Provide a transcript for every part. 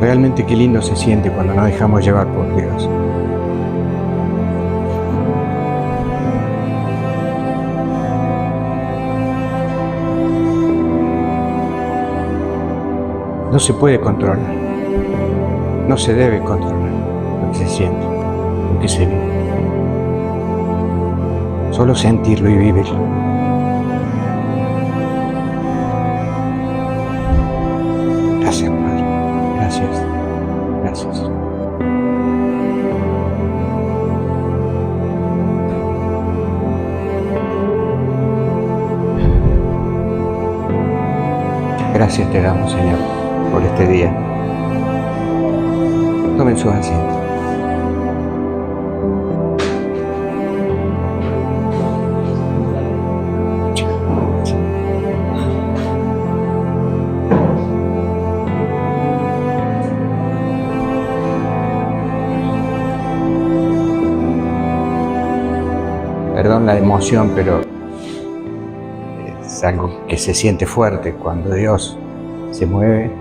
Realmente qué lindo se siente cuando nos dejamos llevar por Dios. No se puede controlar, no se debe controlar lo que se siente, lo que se vive. Solo sentirlo y vivirlo. Gracias, Padre. Gracias. Gracias. Gracias te damos, Señor, por este día. Tomen sus asientos. Perdón la emoción, pero es algo que se siente fuerte cuando Dios se mueve.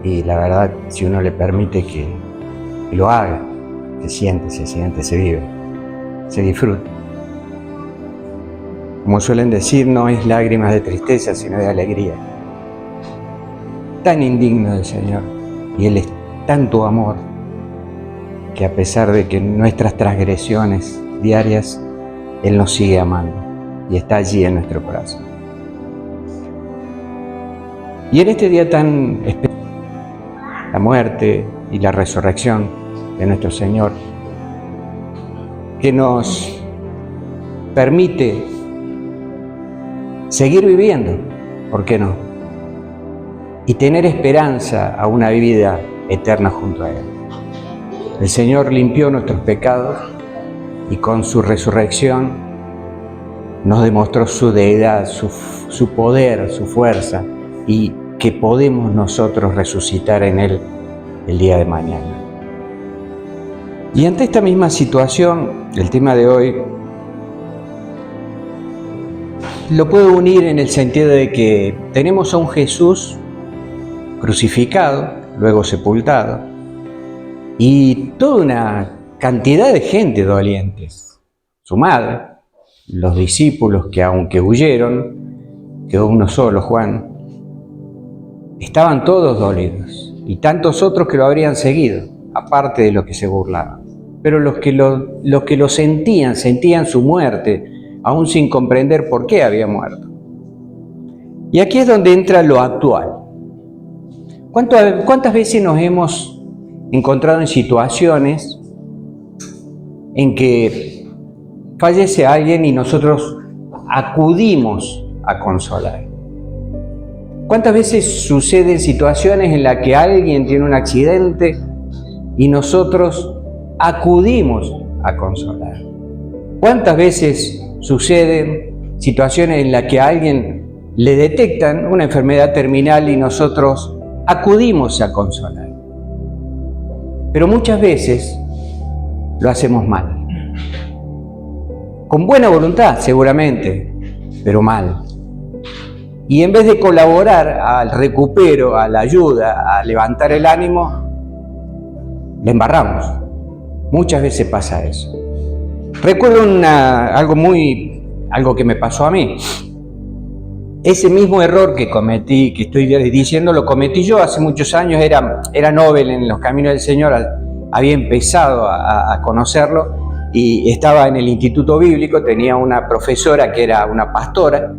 Y la verdad, si uno le permite que lo haga, se siente, se vive, se disfruta. Como suelen decir, no es lágrimas de tristeza, sino de alegría. Tan indigno del Señor, y Él es tanto amor, que a pesar de que nuestras transgresiones diarias, Él nos sigue amando y está allí en nuestro corazón. Y en este día tan especial, la muerte y la resurrección de nuestro Señor, que nos permite seguir viviendo, ¿por qué no? Y tener esperanza a una vida eterna junto a Él. El Señor limpió nuestros pecados y con su resurrección nos demostró su deidad, su poder, su fuerza, y que podemos nosotros resucitar en Él el día de mañana. Y ante esta misma situación, el tema de hoy lo puedo unir en el sentido de que tenemos a un Jesús crucificado, luego sepultado, y toda una cantidad de gente dolientes. Su madre, los discípulos que aunque huyeron, quedó uno solo, Juan, estaban todos dolidos, y tantos otros que lo habrían seguido, aparte de los que se burlaban. Pero los que lo sentían su muerte, aún sin comprender por qué había muerto. Y aquí es donde entra lo actual. ¿Cuántas veces nos hemos encontrado en situaciones en que fallece alguien y nosotros acudimos a consolar? ¿Cuántas veces suceden situaciones en las que alguien tiene un accidente y nosotros acudimos a consolar? ¿Cuántas veces suceden situaciones en las que a alguien le detectan una enfermedad terminal y nosotros acudimos a consolar? Pero muchas veces lo hacemos mal. Con buena voluntad, seguramente, pero mal. Y en vez de colaborar al recupero, a la ayuda, a levantar el ánimo, le embarramos. Muchas veces pasa eso. Recuerdo algo que me pasó a mí. Ese mismo error que cometí, que estoy diciendo, lo cometí yo hace muchos años. Era novel en los caminos del Señor, había empezado a conocerlo y estaba en el instituto bíblico, tenía una profesora que era una pastora,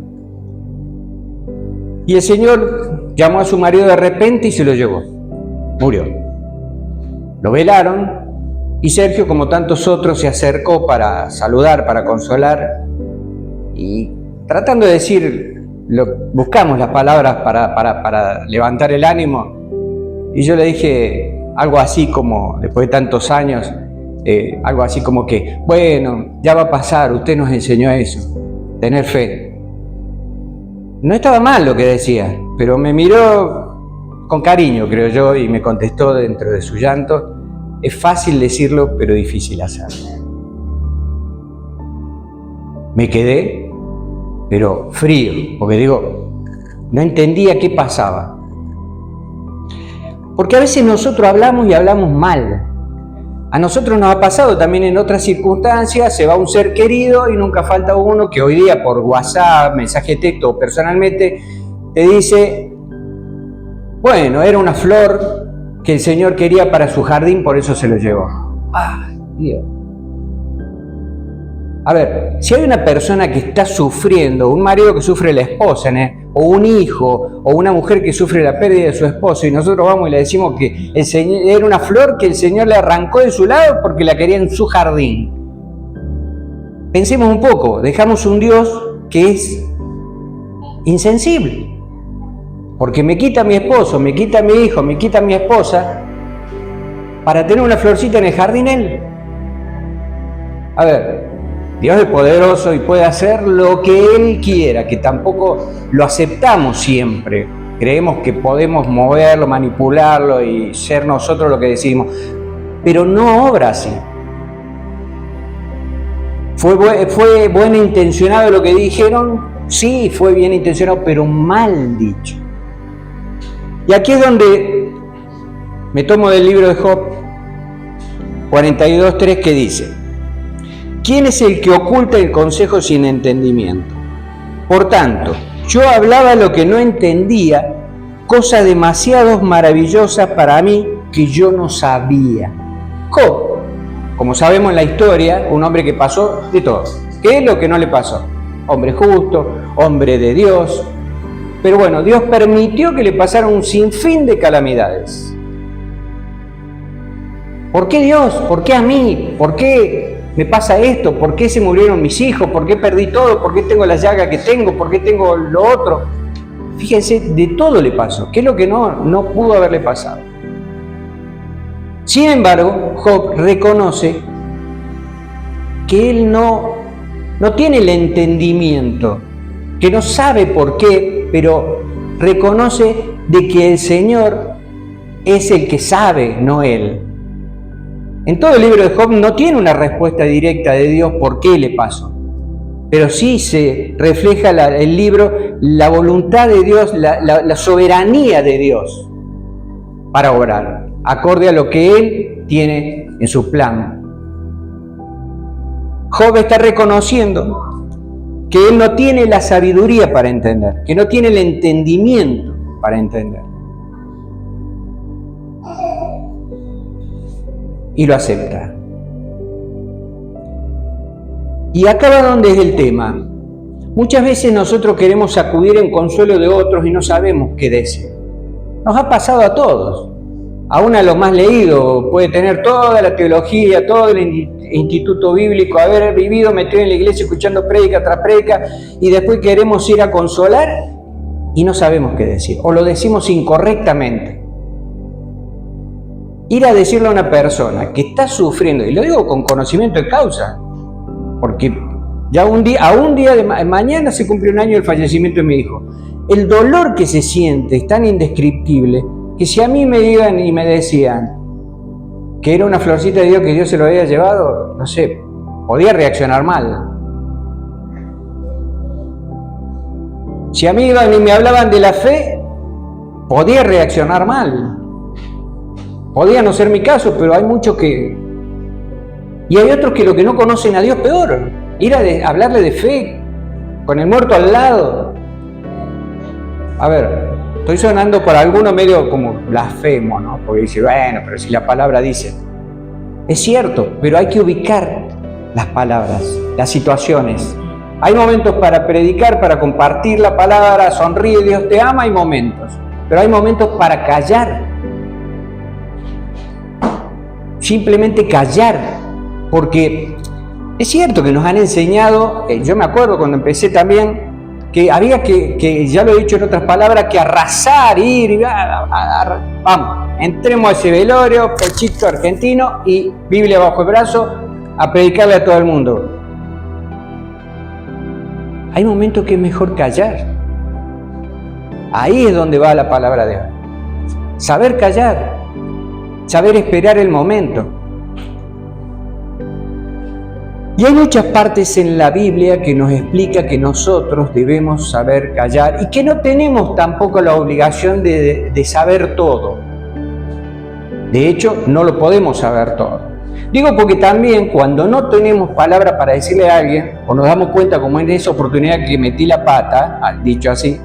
y el Señor llamó a su marido de repente y se lo llevó. Murió. Lo velaron y Sergio, como tantos otros, se acercó para saludar, para consolar, y tratando de decir, buscamos las palabras para levantar el ánimo, y yo le dije algo así como, después de tantos años, algo así como que, bueno, ya va a pasar, usted nos enseñó eso, tener fe. No estaba mal lo que decía, pero me miró con cariño, creo yo, y me contestó dentro de su llanto: es fácil decirlo, pero difícil hacerlo. Me quedé, pero frío, porque no entendía qué pasaba. Porque a veces nosotros hablamos y hablamos mal. A nosotros nos ha pasado también en otras circunstancias, se va un ser querido y nunca falta uno que hoy día por WhatsApp, mensaje de texto o personalmente te dice, bueno, era una flor que el Señor quería para su jardín, por eso se lo llevó. ¡Ay, Dios! A ver, si hay una persona que está sufriendo, un marido que sufre la esposa, o un hijo, o una mujer que sufre la pérdida de su esposo, y nosotros vamos y le decimos que el Señor, era una flor que el Señor le arrancó de su lado porque la quería en su jardín. Pensemos un poco, dejamos un Dios que es insensible, porque me quita a mi esposo, me quita a mi hijo, me quita a mi esposa, para tener una florcita en el jardín él. A ver, Dios es poderoso y puede hacer lo que Él quiera, que tampoco lo aceptamos siempre. Creemos que podemos moverlo, manipularlo y ser nosotros lo que decidimos. Pero no obra así. ¿Fue bien intencionado lo que dijeron? Sí, fue bien intencionado, pero mal dicho. Y aquí es donde me tomo del libro de Job 42:3 que dice: ¿quién es el que oculta el consejo sin entendimiento? Por tanto, yo hablaba lo que no entendía, cosas demasiado maravillosas para mí que yo no sabía. Job, como sabemos en la historia, un hombre que pasó de todo. ¿Qué es lo que no le pasó? Hombre justo, hombre de Dios. Pero bueno, Dios permitió que le pasaran un sinfín de calamidades. ¿Por qué Dios? ¿Por qué a mí? ¿Por qué me pasa esto? ¿Por qué se murieron mis hijos? ¿Por qué perdí todo? ¿Por qué tengo la llaga que tengo? ¿Por qué tengo lo otro? Fíjense, de todo le pasó. ¿Qué es lo que no pudo haberle pasado? Sin embargo, Job reconoce que él no tiene el entendimiento, que no sabe por qué, pero reconoce de que el Señor es el que sabe, no él. En todo el libro de Job no tiene una respuesta directa de Dios por qué le pasó, pero sí se refleja el libro la voluntad de Dios, la soberanía de Dios para obrar, acorde a lo que Él tiene en su plan. Job está reconociendo que él no tiene la sabiduría para entender, que no tiene el entendimiento para entender. Y lo acepta. Y acá va donde es el tema. Muchas veces nosotros queremos acudir en consuelo de otros y no sabemos qué decir. Nos ha pasado a todos. Aún a los más leídos, puede tener toda la teología, todo el instituto bíblico, haber vivido metido en la iglesia escuchando prédica tras prédica, y después queremos ir a consolar y no sabemos qué decir, o lo decimos incorrectamente. Ir a decirle a una persona que está sufriendo, y lo digo con conocimiento de causa, porque ya un día de mañana se cumple un año del fallecimiento de mi hijo. El dolor que se siente es tan indescriptible que si a mí me iban y me decían que era una florcita de Dios, que Dios se lo había llevado, no sé, podía reaccionar mal. Si a mí iban y me hablaban de la fe, podía reaccionar mal. Podía no ser mi caso, pero hay muchos que... Y hay otros que lo que no conocen a Dios, peor. Ir a hablarle de fe con el muerto al lado. A ver, estoy sonando para alguno medio como blasfemo, ¿no? Porque dice, bueno, pero si la palabra dice... Es cierto, pero hay que ubicar las palabras, las situaciones. Hay momentos para predicar, para compartir la palabra, sonríe, Dios te ama, hay momentos. Pero hay momentos para callar. Simplemente callar. Porque es cierto que nos han enseñado, yo me acuerdo cuando empecé también, que había que, ya lo he dicho en otras palabras, que arrasar, ir, vamos, entremos a ese velorio, pechito argentino y Biblia bajo el brazo, a predicarle a todo el mundo. Hay momentos que es mejor callar. Ahí es donde va la palabra de Dios. Saber callar, saber esperar el momento. Y hay muchas partes en la Biblia que nos explica que nosotros debemos saber callar y que no tenemos tampoco la obligación de saber todo. De hecho, no lo podemos saber todo. Digo porque también cuando no tenemos palabra para decirle a alguien, o nos damos cuenta como en esa oportunidad que metí la pata, dicho así,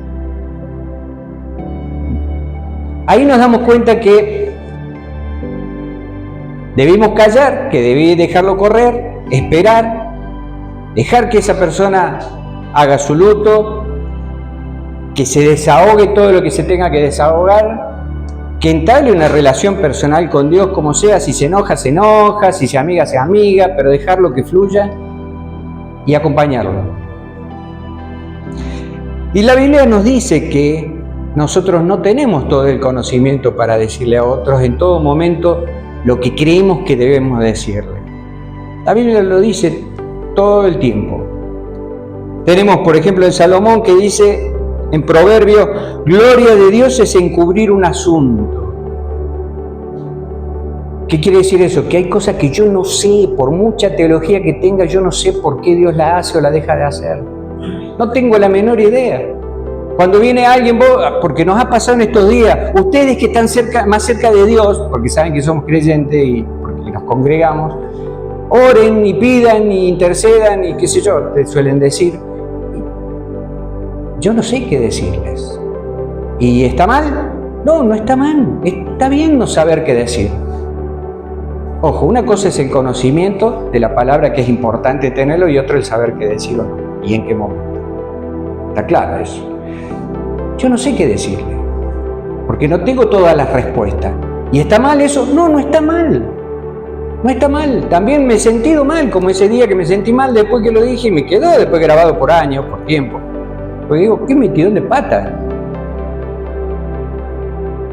ahí nos damos cuenta que debimos callar, que debí dejarlo correr, esperar, dejar que esa persona haga su luto, que se desahogue todo lo que se tenga que desahogar, que entable una relación personal con Dios como sea, si se enoja, si se amiga, pero dejarlo que fluya y acompañarlo. Y la Biblia nos dice que nosotros no tenemos todo el conocimiento para decirle a otros en todo momento lo que creemos que debemos decirle. La Biblia lo dice todo el tiempo. Tenemos, por ejemplo, en Salomón que dice en Proverbios, gloria de Dios es encubrir un asunto. ¿Qué quiere decir eso? Que hay cosas que yo no sé, por mucha teología que tenga, yo no sé por qué Dios la hace o la deja de hacer. No tengo la menor idea. Cuando viene alguien, porque nos ha pasado en estos días, ustedes que están más cerca de Dios, porque saben que somos creyentes y porque nos congregamos, oren y pidan y intercedan y qué sé yo, te suelen decir. Yo no sé qué decirles. ¿Y está mal? No, no está mal. Está bien no saber qué decir. Ojo, una cosa es el conocimiento de la palabra, que es importante tenerlo, y otro el saber qué decir o no, y en qué momento. Está claro eso. Yo no sé qué decirle, porque no tengo todas las respuestas. ¿Y está mal eso? No, no está mal. No está mal. También me he sentido mal, como ese día que me sentí mal después que lo dije y me quedó después grabado por años, por tiempo. Porque digo, ¿qué metidón de pata?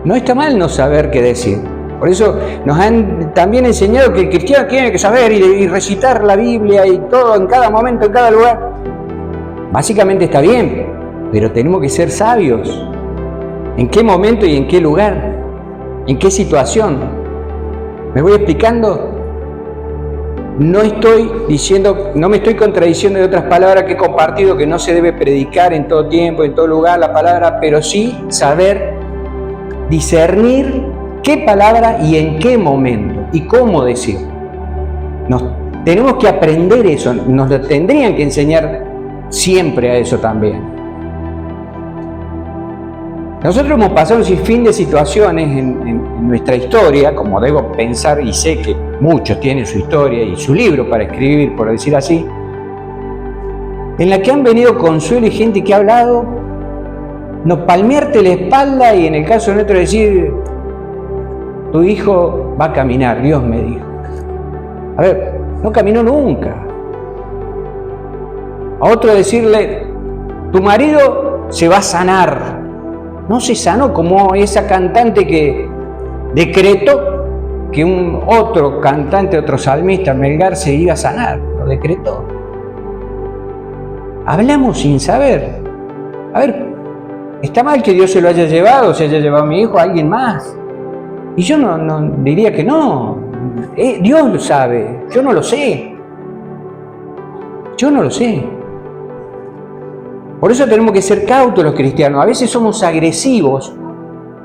No está mal no saber qué decir. Por eso nos han también enseñado que el cristiano tiene que saber y recitar la Biblia y todo en cada momento, en cada lugar. Básicamente está bien, pero tenemos que ser sabios. ¿En qué momento y en qué lugar? ¿En qué situación? ¿Me voy explicando? No me estoy contradiciendo de otras palabras que he compartido, que no se debe predicar en todo tiempo, en todo lugar la palabra, pero sí saber discernir qué palabra y en qué momento y cómo decir. Tenemos que aprender eso, nos lo tendrían que enseñar siempre a eso también. Nosotros hemos pasado un sinfín de situaciones en nuestra historia, como debo pensar y sé que muchos tienen su historia y su libro para escribir, por decir así, en la que han venido consuelo y gente que ha hablado, no palmearte la espalda y en el caso nuestro decir, tu hijo va a caminar, Dios me dijo. A ver, no caminó nunca. A otro decirle, tu marido se va a sanar. No se sanó, como esa cantante que decretó que otro cantante, otro salmista, Melgar, se iba a sanar. Lo decretó. Hablamos sin saber. A ver, ¿está mal que Dios se lo haya llevado, se haya llevado a mi hijo a alguien más? Y yo no diría que no. Dios lo sabe, yo no lo sé. Yo no lo sé. Por eso tenemos que ser cautos los cristianos. A veces somos agresivos,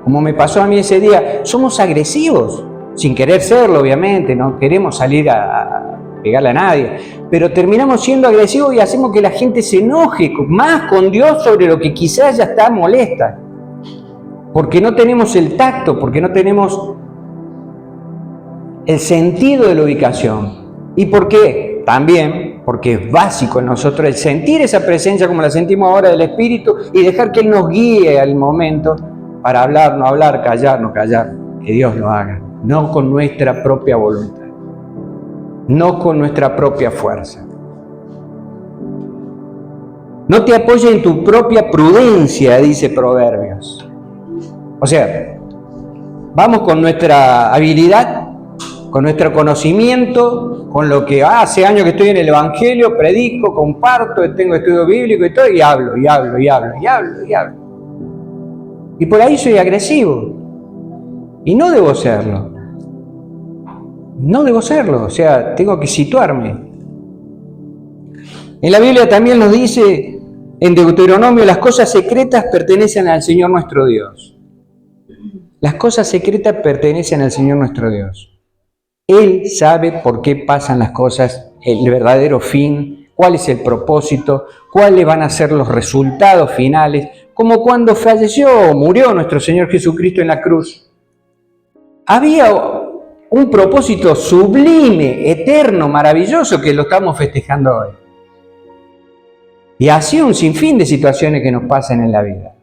como me pasó a mí ese día. Somos agresivos, sin querer serlo, obviamente. No queremos salir a pegarle a nadie. Pero terminamos siendo agresivos y hacemos que la gente se enoje más con Dios sobre lo que quizás ya está molesta. Porque no tenemos el tacto, porque no tenemos el sentido de la ubicación. ¿Y por qué? También porque es básico en nosotros el sentir esa presencia como la sentimos ahora del Espíritu y dejar que Él nos guíe al momento para hablar, no hablar, callar, no callar. Que Dios lo haga, no con nuestra propia voluntad, no con nuestra propia fuerza. No te apoyes en tu propia prudencia, dice Proverbios. O sea, vamos con nuestra habilidad, con nuestro conocimiento, con lo que hace años que estoy en el Evangelio, predico, comparto, tengo estudio bíblico y todo, y hablo. Y por ahí soy agresivo. Y no debo serlo. No debo serlo, o sea, tengo que situarme. En la Biblia también nos dice, en Deuteronomio, las cosas secretas pertenecen al Señor nuestro Dios. Las cosas secretas pertenecen al Señor nuestro Dios. Él sabe por qué pasan las cosas, el verdadero fin, cuál es el propósito, cuáles van a ser los resultados finales, como cuando falleció o murió nuestro Señor Jesucristo en la cruz. Había un propósito sublime, eterno, maravilloso, que lo estamos festejando hoy. Y así un sinfín de situaciones que nos pasan en la vida.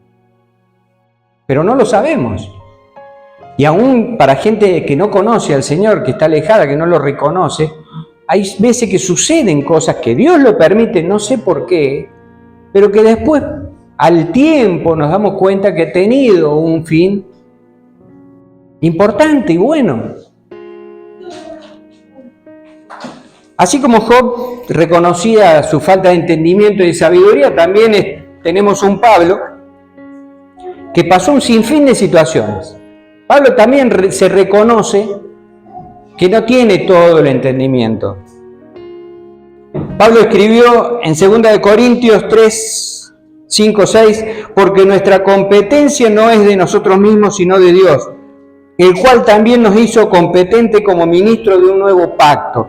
Pero no lo sabemos. Y aún para gente que no conoce al Señor, que está alejada, que no lo reconoce, hay veces que suceden cosas que Dios lo permite, no sé por qué, pero que después, al tiempo, nos damos cuenta que ha tenido un fin importante y bueno. Así como Job reconocía su falta de entendimiento y de sabiduría, también tenemos un Pablo que pasó un sinfín de situaciones. Pablo también se reconoce que no tiene todo el entendimiento. Pablo escribió en 2 Corintios 3, 5, 6, porque nuestra competencia no es de nosotros mismos, sino de Dios, el cual también nos hizo competente como ministro de un nuevo pacto.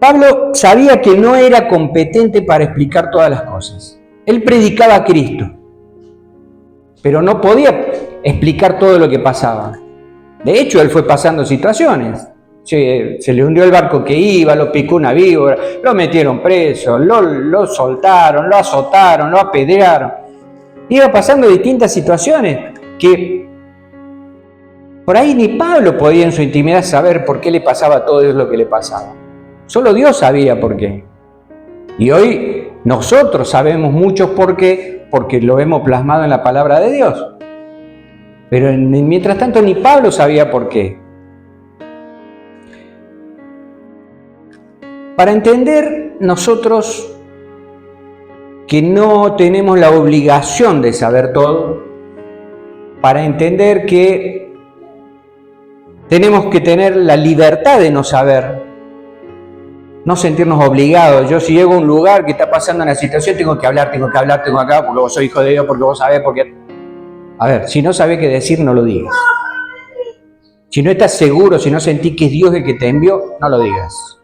Pablo sabía que no era competente para explicar todas las cosas. Él predicaba a Cristo, pero no podía explicar todo lo que pasaba. De hecho, él fue pasando situaciones. Se le hundió el barco que iba, lo picó una víbora, lo metieron preso, lo soltaron, lo azotaron, lo apedrearon. Iba pasando distintas situaciones que por ahí ni Pablo podía en su intimidad saber por qué le pasaba todo lo que le pasaba. Solo Dios sabía por qué. Y hoy nosotros sabemos mucho por qué, porque lo hemos plasmado en la palabra de Dios. Pero mientras tanto ni Pablo sabía por qué. Para entender nosotros que no tenemos la obligación de saber todo, para entender que tenemos que tener la libertad de no saber, no sentirnos obligados. Yo si llego a un lugar que está pasando una situación, tengo que hablar, tengo que hablar, porque vos sois hijo de Dios, porque vos sabés, porque... A ver, si no sabés qué decir, no lo digas. Si no estás seguro, si no sentís que es Dios el que te envió, no lo digas.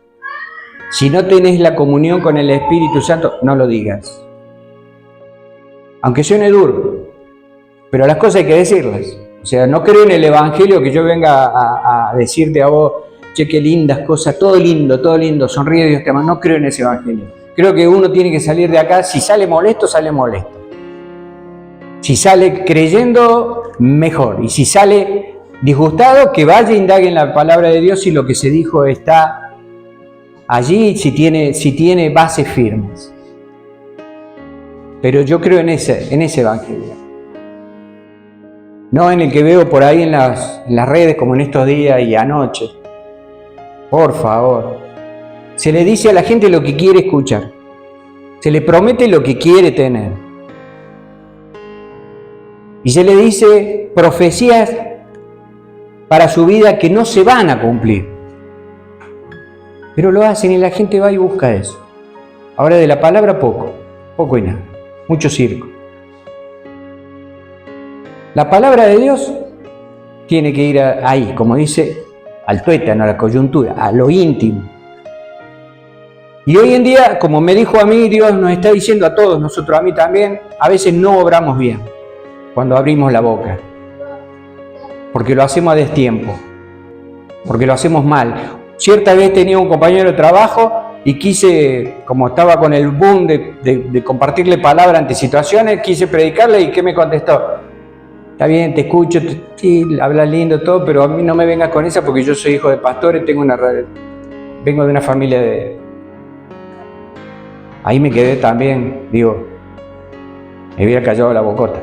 Si no tenés la comunión con el Espíritu Santo, no lo digas. Aunque suene duro, pero las cosas hay que decirlas. O sea, no creo en el Evangelio que yo venga a decirte a vos, che, qué lindas cosas, todo lindo, sonríe, Dios te ama. No creo en ese Evangelio. Creo que uno tiene que salir de acá, si sale molesto, sale molesto. Si sale creyendo, mejor. Y si sale disgustado, que vaya e indague en la palabra de Dios si lo que se dijo está allí, si tiene bases firmes. Pero yo creo en ese Evangelio. No en el que veo por ahí en las redes, como en estos días y anoche. Por favor. Se le dice a la gente lo que quiere escuchar. Se le promete lo que quiere tener. Y se le dice profecías para su vida que no se van a cumplir. Pero lo hacen y la gente va y busca eso. Ahora de la palabra poco y nada. Mucho circo. La palabra de Dios tiene que ir ahí, como dice, al tuétano, a la coyuntura, a lo íntimo. Y hoy en día, como me dijo a mí, Dios nos está diciendo a todos, nosotros, a mí también, a veces no obramos bien cuando abrimos la boca, porque lo hacemos a destiempo, porque lo hacemos mal. Cierta vez tenía un compañero de trabajo y quise, como estaba con el boom de compartirle palabra ante situaciones, quise predicarle y ¿qué me contestó? Está bien, te escucho, sí, hablas lindo, todo, pero a mí no me vengas con esa porque yo soy hijo de pastores, vengo de una familia de... Ahí me quedé también, digo, me hubiera callado la bocota.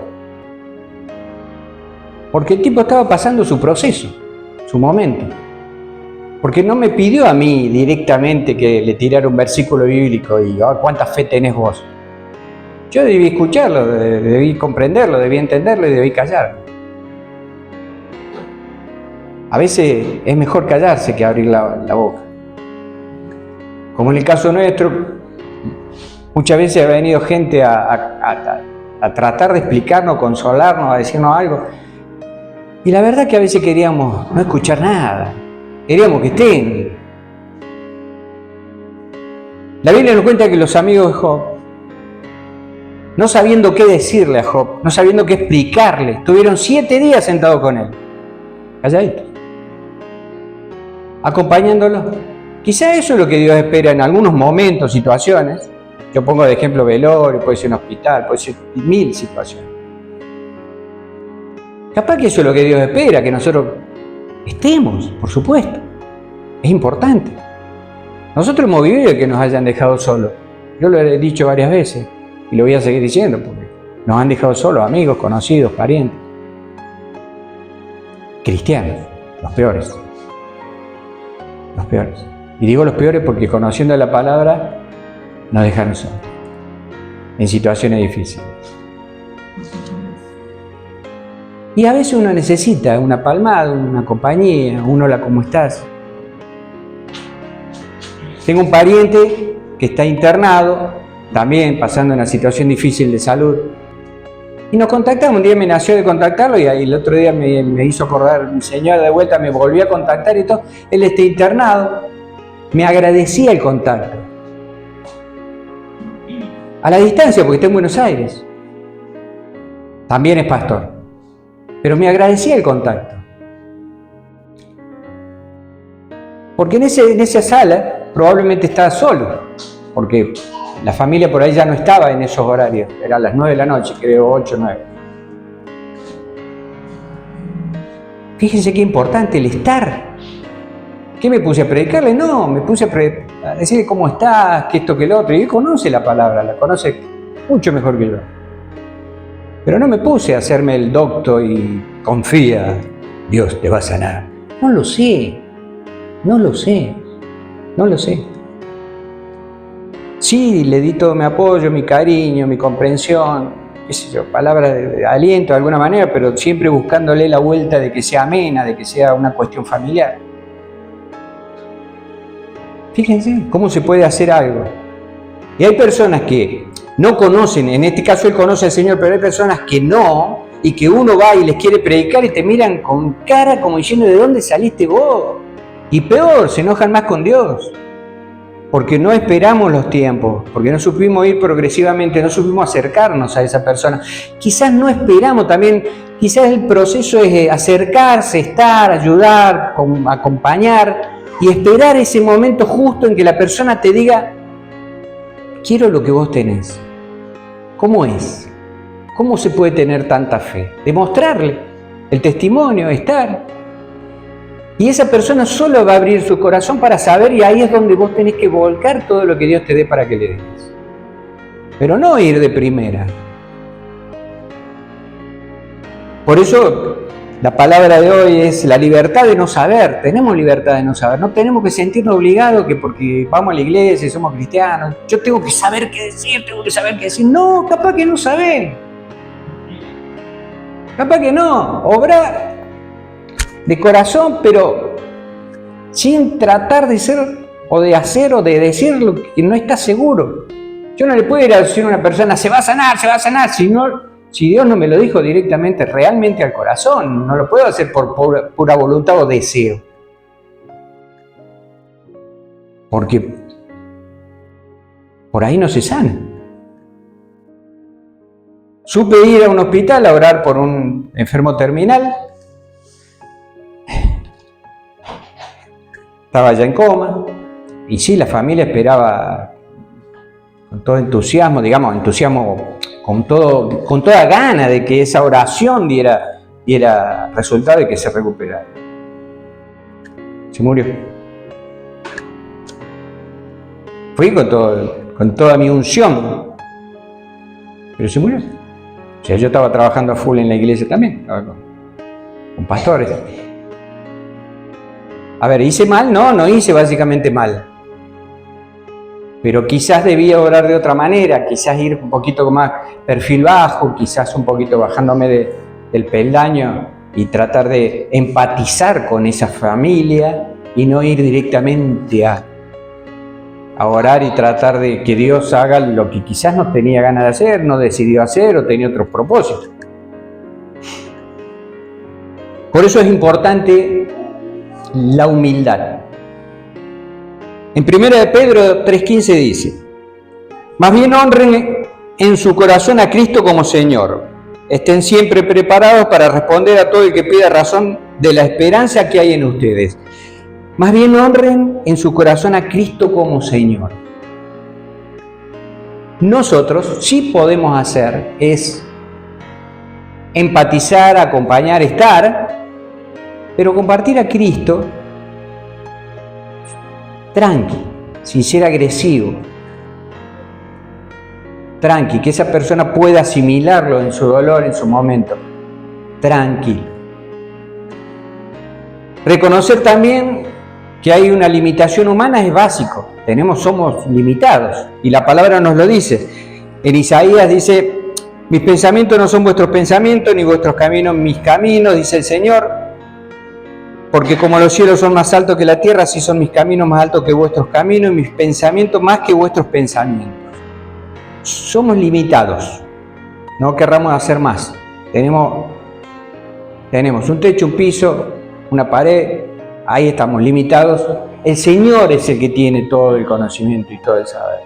Porque el tipo estaba pasando su proceso, su momento. Porque no me pidió a mí directamente que le tirara un versículo bíblico y ¿cuánta fe tenés vos? Yo debí escucharlo, debí comprenderlo, debí entenderlo y debí callar. A veces es mejor callarse que abrir la boca. Como en el caso nuestro, muchas veces ha venido gente a tratar de explicarnos, consolarnos, a decirnos algo. Y la verdad que a veces queríamos no escuchar nada, queríamos que estén. La Biblia nos cuenta que los amigos de Job, no sabiendo qué decirle a Job, no sabiendo qué explicarle, estuvieron 7 días sentados con él, calladitos, acompañándolo. Quizá eso es lo que Dios espera en algunos momentos, situaciones. Yo pongo de ejemplo velorio, puede ser un hospital, puede ser 1000 situaciones. Capaz que eso es lo que Dios espera, que nosotros estemos, por supuesto. Es importante. Nosotros hemos vivido que nos hayan dejado solos. Yo lo he dicho varias veces y lo voy a seguir diciendo porque nos han dejado solos, amigos, conocidos, parientes. Cristianos, los peores. Los peores. Y digo los peores porque conociendo la palabra nos dejaron solos. En situaciones difíciles. Y a veces uno necesita una palmada, una compañía, un hola, ¿cómo estás? Tengo un pariente que está internado, también pasando una situación difícil de salud. Y nos contactamos, un día me nació de contactarlo y el otro día me hizo acordar, mi señora de vuelta me volvió a contactar y todo. Él está internado, me agradecía el contacto. A la distancia, porque está en Buenos Aires. También es pastor. Pero me agradecía el contacto. Porque en esa sala probablemente estaba solo. Porque la familia por ahí ya no estaba en esos horarios. Era a las 9 de la noche, creo, 8 o 9. Fíjense qué importante el estar. ¿Qué me puse a predicarle? No, me puse a decirle cómo estás, que esto, que lo otro. Y él conoce la palabra, la conoce mucho mejor que yo. Pero no me puse a hacerme el doctor y confía, Dios te va a sanar. No lo sé, no lo sé, no lo sé. Sí, le di todo mi apoyo, mi cariño, mi comprensión, qué sé yo, palabras de aliento de alguna manera, pero siempre buscándole la vuelta de que sea amena, de que sea una cuestión familiar. Fíjense cómo se puede hacer algo. Y hay personas que no conocen, en este caso él conoce al Señor, pero hay personas que no, y que uno va y les quiere predicar y te miran con cara como diciendo, ¿de dónde saliste vos? Y peor, se enojan más con Dios, porque no esperamos los tiempos, porque no supimos ir progresivamente, no supimos acercarnos a esa persona. Quizás no esperamos también, quizás el proceso es acercarse, estar, ayudar, acompañar y esperar ese momento justo en que la persona te diga, quiero lo que vos tenés. ¿Cómo es? ¿Cómo se puede tener tanta fe? Demostrarle el testimonio, estar. Y esa persona solo va a abrir su corazón para saber, y ahí es donde vos tenés que volcar todo lo que Dios te dé para que le des. Pero no ir de primera. Por eso la palabra de hoy es la libertad de no saber. Tenemos libertad de no saber. No tenemos que sentirnos obligados que porque vamos a la iglesia y somos cristianos, yo tengo que saber qué decir, tengo que saber qué decir. No, capaz que no sabés. Capaz que no. Obrar de corazón, pero sin tratar de ser o de hacer o de decir lo que no está seguro. Yo no le puedo ir a decir a una persona, se va a sanar, si Dios no me lo dijo directamente, realmente al corazón. No lo puedo hacer por pura voluntad o deseo. Porque por ahí no se sana. Supe ir a un hospital a orar por un enfermo terminal. Estaba ya en coma. Y sí, la familia esperaba con todo entusiasmo, con toda gana de que esa oración diera resultado y que se recuperara. Se murió. Fui con toda mi unción, pero se murió. O sea, yo estaba trabajando a full en la iglesia también, estaba con pastores. A ver, ¿hice mal? No hice básicamente mal. Pero quizás debía orar de otra manera, quizás ir un poquito más perfil bajo, quizás un poquito bajándome del peldaño y tratar de empatizar con esa familia y no ir directamente a orar y tratar de que Dios haga lo que quizás no tenía ganas de hacer, no decidió hacer o tenía otros propósitos. Por eso es importante la humildad. En 1 de Pedro 3:15 dice: más bien honren en su corazón a Cristo como Señor. Estén siempre preparados para responder a todo el que pida razón de la esperanza que hay en ustedes. Más bien honren en su corazón a Cristo como Señor. Nosotros sí podemos hacer es empatizar, acompañar, estar, pero compartir a Cristo tranqui, sin ser agresivo. Tranqui, que esa persona pueda asimilarlo en su dolor, en su momento. Tranqui. Reconocer también que hay una limitación humana es básico. Somos limitados. Y la palabra nos lo dice. En Isaías dice: mis pensamientos no son vuestros pensamientos, ni vuestros caminos mis caminos, dice el Señor. Porque como los cielos son más altos que la tierra, así son mis caminos más altos que vuestros caminos, y mis pensamientos más que vuestros pensamientos. Somos limitados, no querramos hacer más. Tenemos un techo, un piso, una pared, ahí estamos limitados. El Señor es el que tiene todo el conocimiento y todo el saber.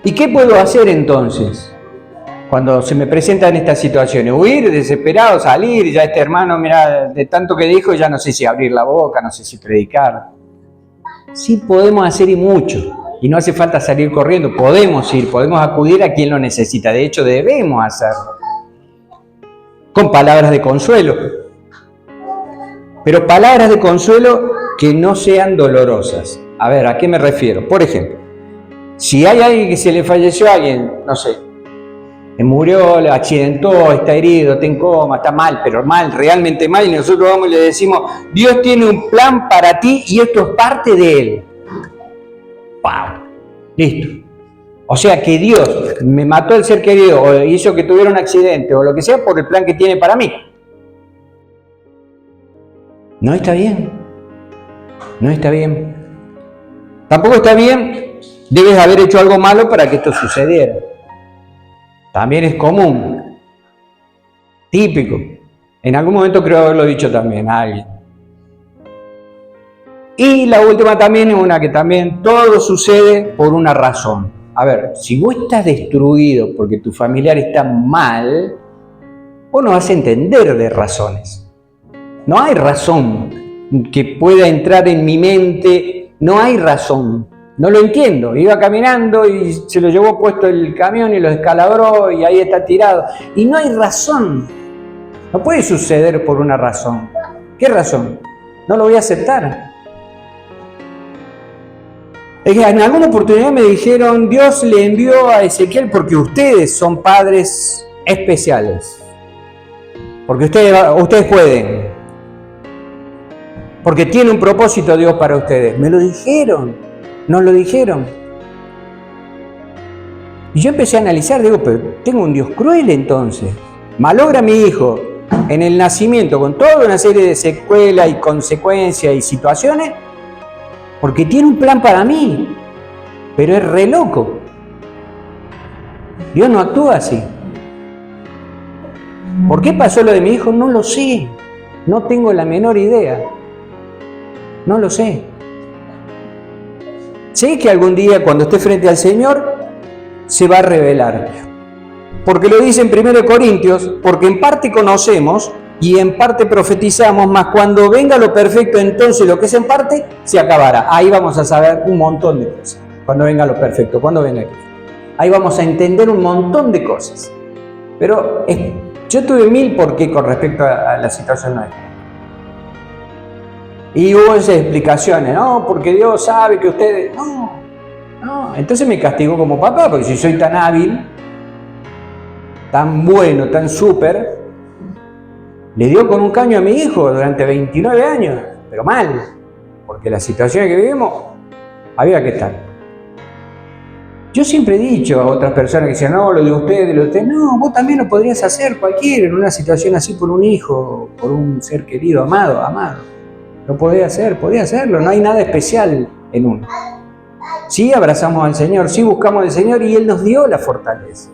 ¿Y qué puedo hacer entonces cuando se me presentan estas situaciones? Huir, desesperado, salir, ya este hermano, mira, de tanto que dijo, ya no sé si abrir la boca, no sé si predicar. Sí podemos hacer y mucho. Y no hace falta salir corriendo, podemos ir, podemos acudir a quien lo necesita. De hecho, debemos hacerlo. Con palabras de consuelo. Pero palabras de consuelo que no sean dolorosas. A ver, ¿a qué me refiero? Por ejemplo, si hay alguien que se le falleció a alguien, no sé, murió, le accidentó, está herido, está en coma, está mal, pero mal, realmente mal, y nosotros vamos y le decimos: Dios tiene un plan para ti y esto es parte de Él. ¡Wow! Listo. O sea que Dios me mató el ser querido o hizo que tuviera un accidente o lo que sea por el plan que tiene para mí. No está bien. No está bien. Tampoco está bien, debes haber hecho algo malo para que esto sucediera. También es común. Típico. En algún momento creo haberlo dicho también a alguien. Y la última también es una que también todo sucede por una razón. A ver, si vos estás destruido porque tu familiar está mal, vos no vas a entender de razones. No hay razón que pueda entrar en mi mente, no hay razón. No lo entiendo. Iba caminando y se lo llevó puesto el camión y lo descalabró y ahí está tirado. Y no hay razón. No puede suceder por una razón. ¿Qué razón? No lo voy a aceptar. Es que en alguna oportunidad me dijeron: Dios le envió a Ezequiel porque ustedes son padres especiales. Porque ustedes pueden. Porque tiene un propósito Dios para ustedes. Me lo dijeron. Nos lo dijeron. Y yo empecé a analizar, digo, pero tengo un Dios cruel entonces. Malogra a mi hijo en el nacimiento con toda una serie de secuelas y consecuencias y situaciones. Porque tiene un plan para mí, pero es re loco. Dios no actúa así. ¿Por qué pasó lo de mi hijo? No lo sé. No tengo la menor idea. No lo sé. Sé que algún día, cuando esté frente al Señor, se va a revelar. Porque lo dice en 1 Corintios, porque en parte conocemos y en parte profetizamos, mas cuando venga lo perfecto, entonces lo que es en parte se acabará. Ahí vamos a saber un montón de cosas. Cuando venga lo perfecto, cuando venga Cristo. Ahí vamos a entender un montón de cosas. Pero yo tuve 1000 por qué con respecto a la situación nuestra. Y hubo esas explicaciones, no, porque Dios sabe que ustedes... No. Entonces me castigó como papá, porque si soy tan hábil, tan bueno, tan súper, le dio con un caño a mi hijo durante 29 años, pero mal, porque las situaciones que vivimos, había que estar. Yo siempre he dicho a otras personas que decían, no, lo de ustedes, no, vos también lo podrías hacer cualquiera en una situación así por un hijo, por un ser querido, amado. Lo podía hacerlo, no hay nada especial en uno. Sí abrazamos al Señor, sí buscamos al Señor y Él nos dio la fortaleza.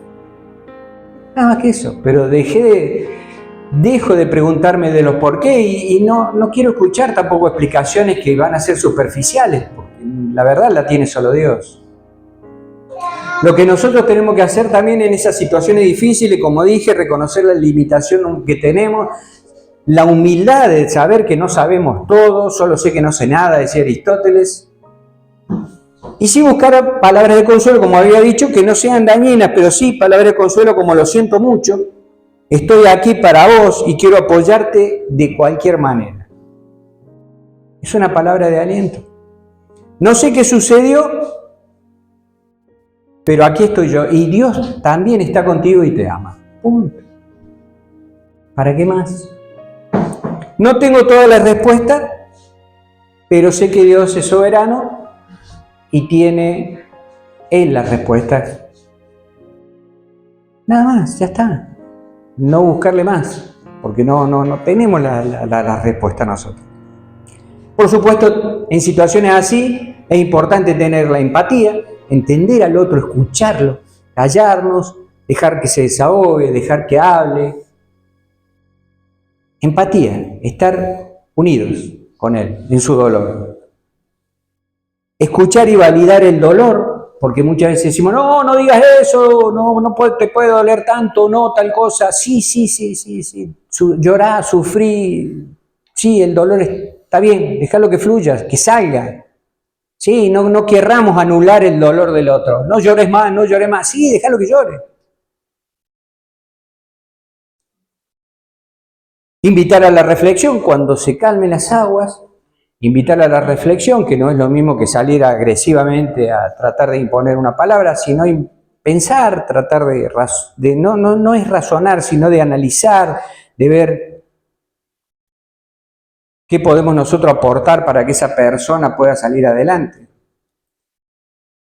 Nada más que eso, pero dejé dejo de preguntarme de los por qué y no quiero escuchar tampoco explicaciones que van a ser superficiales, porque la verdad la tiene solo Dios. Lo que nosotros tenemos que hacer también en esas situaciones difíciles, como dije, reconocer la limitación que tenemos, la humildad de saber que no sabemos todo, solo sé que no sé nada, decía Aristóteles. Y sí buscar palabras de consuelo, como había dicho, que no sean dañinas, pero sí palabras de consuelo como lo siento mucho, estoy aquí para vos y quiero apoyarte de cualquier manera. Es una palabra de aliento. No sé qué sucedió, pero aquí estoy yo. Y Dios también está contigo y te ama. Punto. ¿Para qué más? No tengo todas las respuestas, pero sé que Dios es soberano y tiene Él las respuestas. Nada más, ya está. No buscarle más, porque no tenemos la respuesta nosotros. Por supuesto, en situaciones así es importante tener la empatía, entender al otro, escucharlo, callarnos, dejar que se desahogue, dejar que hable. Empatía, estar unidos con él en su dolor. Escuchar y validar el dolor, porque muchas veces decimos, no digas eso, te puede doler tanto, no, tal cosa. Sí. Llorar, sufrir, sí, el dolor está bien, déjalo que fluya, que salga. Sí, no querramos anular el dolor del otro. No llores más, no llores más. Sí, déjalo que llore. Invitar a la reflexión cuando se calmen las aguas. Invitar a la reflexión, que no es lo mismo que salir agresivamente a tratar de imponer una palabra, sino pensar, tratar no es razonar, sino de analizar, de ver qué podemos nosotros aportar para que esa persona pueda salir adelante.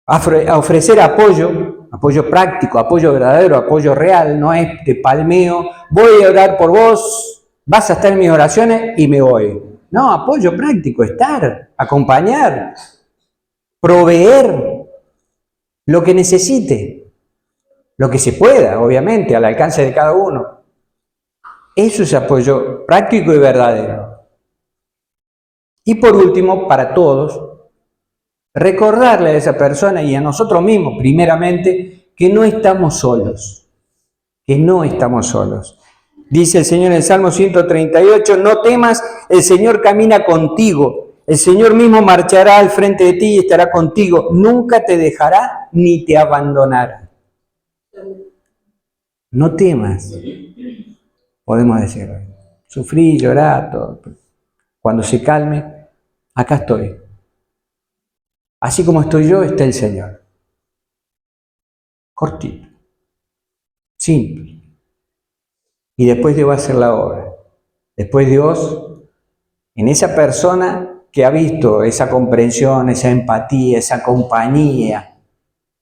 A ofrecer apoyo práctico, apoyo verdadero, apoyo real, no es de palmeo, voy a orar por vos, vas a estar en mis oraciones y me voy. No, apoyo práctico, estar, acompañar, proveer lo que necesite, lo que se pueda, obviamente, al alcance de cada uno. Eso es apoyo práctico y verdadero. Y por último, para todos, recordarle a esa persona y a nosotros mismos, primeramente, que no estamos solos, que no estamos solos. Dice el Señor en el Salmo 138, no temas, el Señor camina contigo, el Señor mismo marchará al frente de ti y estará contigo, nunca te dejará ni te abandonará. No temas, podemos decir, sufrí, llorar, todo. Cuando se calme, acá estoy. Así como estoy yo, está el Señor. Cortito, simple. Y después Dios va a hacer la obra. Después Dios, en esa persona que ha visto esa comprensión, esa empatía, esa compañía,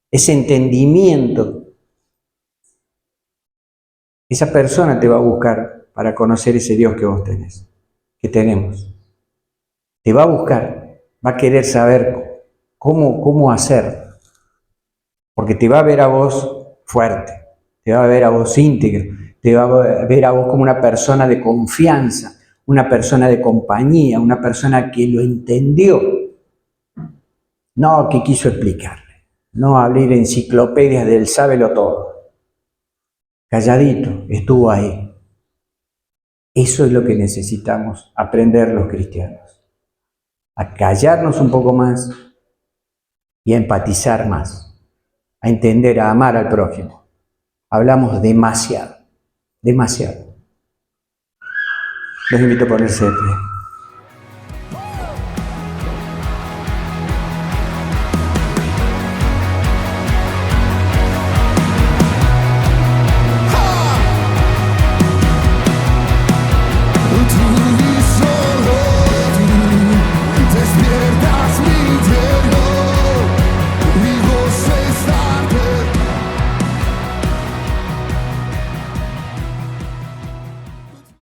ese entendimiento, esa persona te va a buscar para conocer ese Dios que vos tenés, que tenemos. Te va a buscar, va a querer saber cómo hacer, porque te va a ver a vos fuerte, te va a ver a vos íntegro, te va a ver a vos como una persona de confianza, una persona de compañía, una persona que lo entendió, no que quiso explicarle, no abrir enciclopedias del sábelo todo. Calladito, estuvo ahí. Eso es lo que necesitamos aprender los cristianos, a callarnos un poco más y a empatizar más, a entender, a amar al prójimo. Hablamos demasiado. Los invito a ponerse de pie.